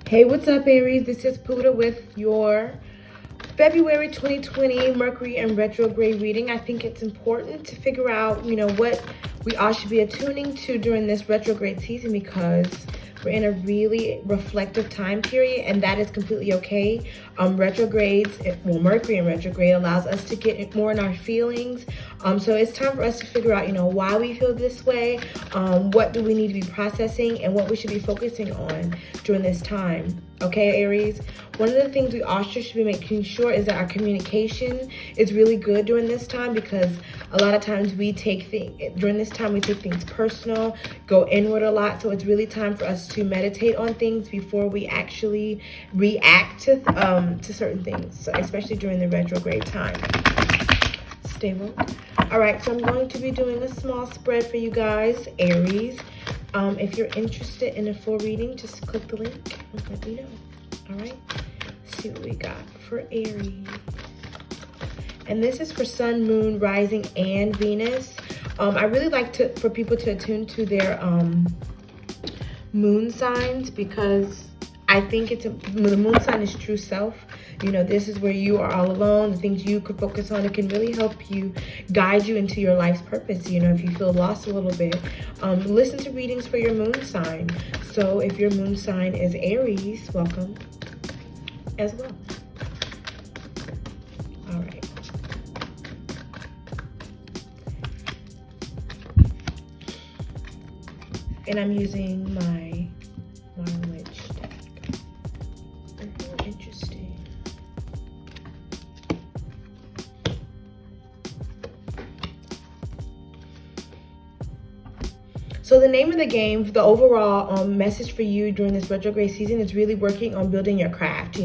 Hey, what's up, Aries? This is Puda with your February 2020 Mercury and retrograde reading. I think it's important to figure out, what we all should be attuning to during this retrograde season, because we're in a really reflective time period, and that is completely okay. Mercury in retrograde allows us to get more in our feelings. So it's time for us to figure out, why we feel this way, what do we need to be processing, and what we should be focusing on during this time. Okay, Aries? One of the things we also should be making sure is that our communication is really good during this time, because a lot of times during this time we take things personal, go inward a lot. So it's really time for us to meditate on things before we actually react to certain things, so especially during the retrograde time. Stay woke. All right, so I'm going to be doing a small spread for you guys, Aries. If you're interested in a full reading, just click the link and let me know. All right, let's see what we got for Aries. And this is for Sun, Moon, Rising, and Venus. I really like for people to attune to their moon signs, because I think the moon sign is true self. This is where you are all alone, the things you could focus on. It can really help you, guide you into your life's purpose. If you feel lost a little bit, listen to readings for your moon sign. So if your moon sign is Aries, welcome as well. All right. And I'm using my Witch deck. Interesting. So the name of the game, the overall message for you during this retrograde season is really working on building your craft,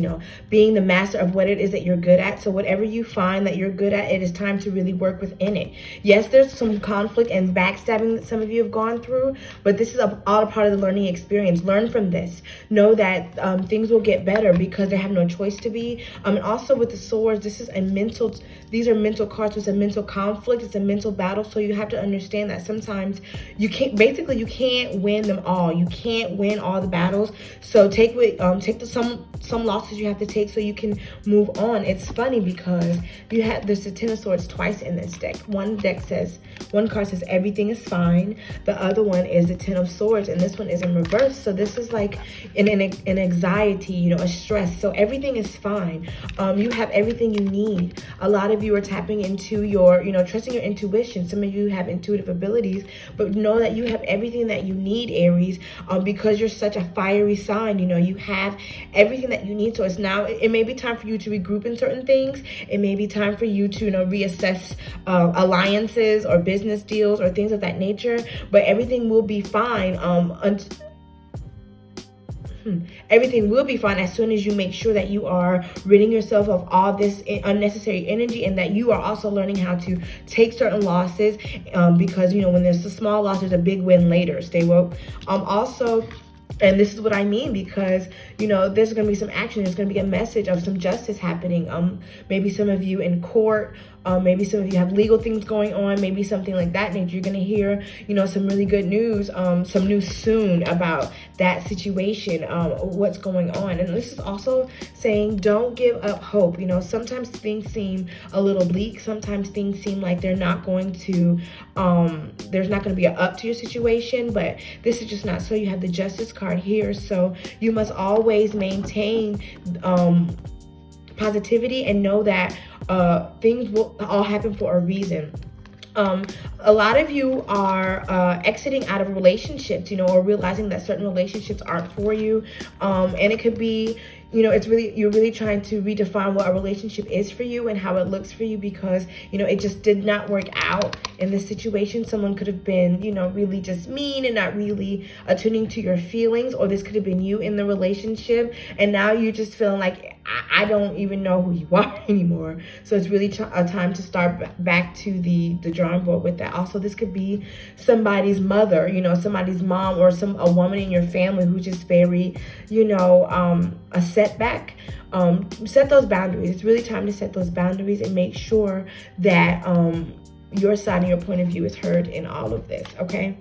being the master of what it is that you're good at. So whatever you find that you're good at, it is time to really work within it. Yes, there's some conflict and backstabbing that some of you have gone through, but this is all a part of the learning experience. Learn from this. Know that things will get better because they have no choice to be. And also with the swords, these are mental cards. It's a mental conflict. It's a mental battle. So you have to understand that sometimes you can't win them all. You can't win all the battles. So take some losses you have to take so you can move on. It's funny because there's the Ten of Swords twice in this deck. One card says everything is fine. The other one is the Ten of Swords, and this one is in reverse. So this is like an anxiety, a stress. So everything is fine. You have everything you need. A lot of you are tapping into your, trusting your intuition. Some of you have intuitive abilities, but know that you have everything that you need, Aries, because you're such a fiery sign. You have everything that you need. So it may be time for you to regroup in certain things. It may be time for you to reassess alliances or business deals or things of that nature, but everything will be fine. Everything will be fine as soon as you make sure that you are ridding yourself of all this unnecessary energy, and that you are also learning how to take certain losses, because when there's a small loss, there's a big win later. Stay woke. Also, and this is what I mean, because, there's going to be some action. There's going to be a message of some justice happening. Maybe some of you in court, maybe some of you have legal things going on, maybe something like that nature. You're going to hear, some really good news, some news soon about that situation, what's going on. And this is also saying, don't give up hope. Sometimes things seem a little bleak. Sometimes things seem like they're not going to, there's not going to be an up to your situation, but this is just not so. You have the Justice card here. So you must always maintain positivity and know that things will all happen for a reason. A lot of you are exiting out of relationships, or realizing that certain relationships aren't for you. And it could be, you're really trying to redefine what a relationship is for you and how it looks for you, because, it just did not work out in this situation. Someone could have been, really just mean and not really attuning to your feelings, or this could have been you in the relationship. And now you're just feeling like, I don't even know who you are anymore. So it's really a time to start back to the drawing board with that. Also, this could be somebody's mother, somebody's mom, or a woman in your family who's just very, a setback. Set those boundaries. It's really time to set those boundaries and make sure that your side and your point of view is heard in all of this, okay?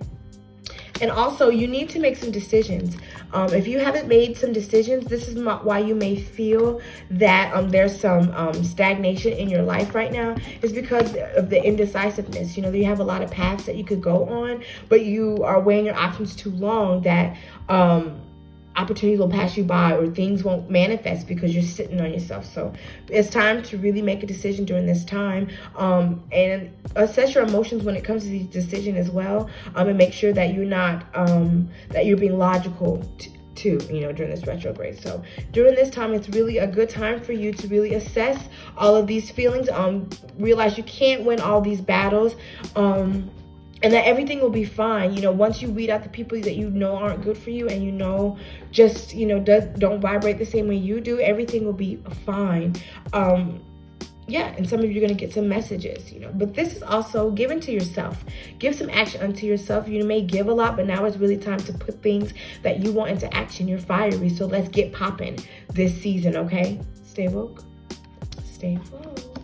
And also, you need to make some decisions. If you haven't made some decisions, this is why you may feel that there's some stagnation in your life right now. Is because of the indecisiveness. You know, you have a lot of paths that you could go on, but you are weighing your options too long that opportunities will pass you by, or things won't manifest because you're sitting on yourself. So it's time to really make a decision during this time, and assess your emotions when it comes to the decision as well, and make sure that you're not that you're being logical too, you know, during this retrograde. So during this time, it's really a good time for you to really assess all of these feelings, realize you can't win all these battles, and that everything will be fine. You know, once you weed out the people that you know aren't good for you, and you know just, you know, don't vibrate the same way you do, everything will be fine. Yeah, and some of you are going to get some messages, you know. But this is also given to yourself. Give some action unto yourself. You may give a lot, but now it's really time to put things that you want into action. You're fiery, so let's get popping this season, okay? Stay woke. Stay woke.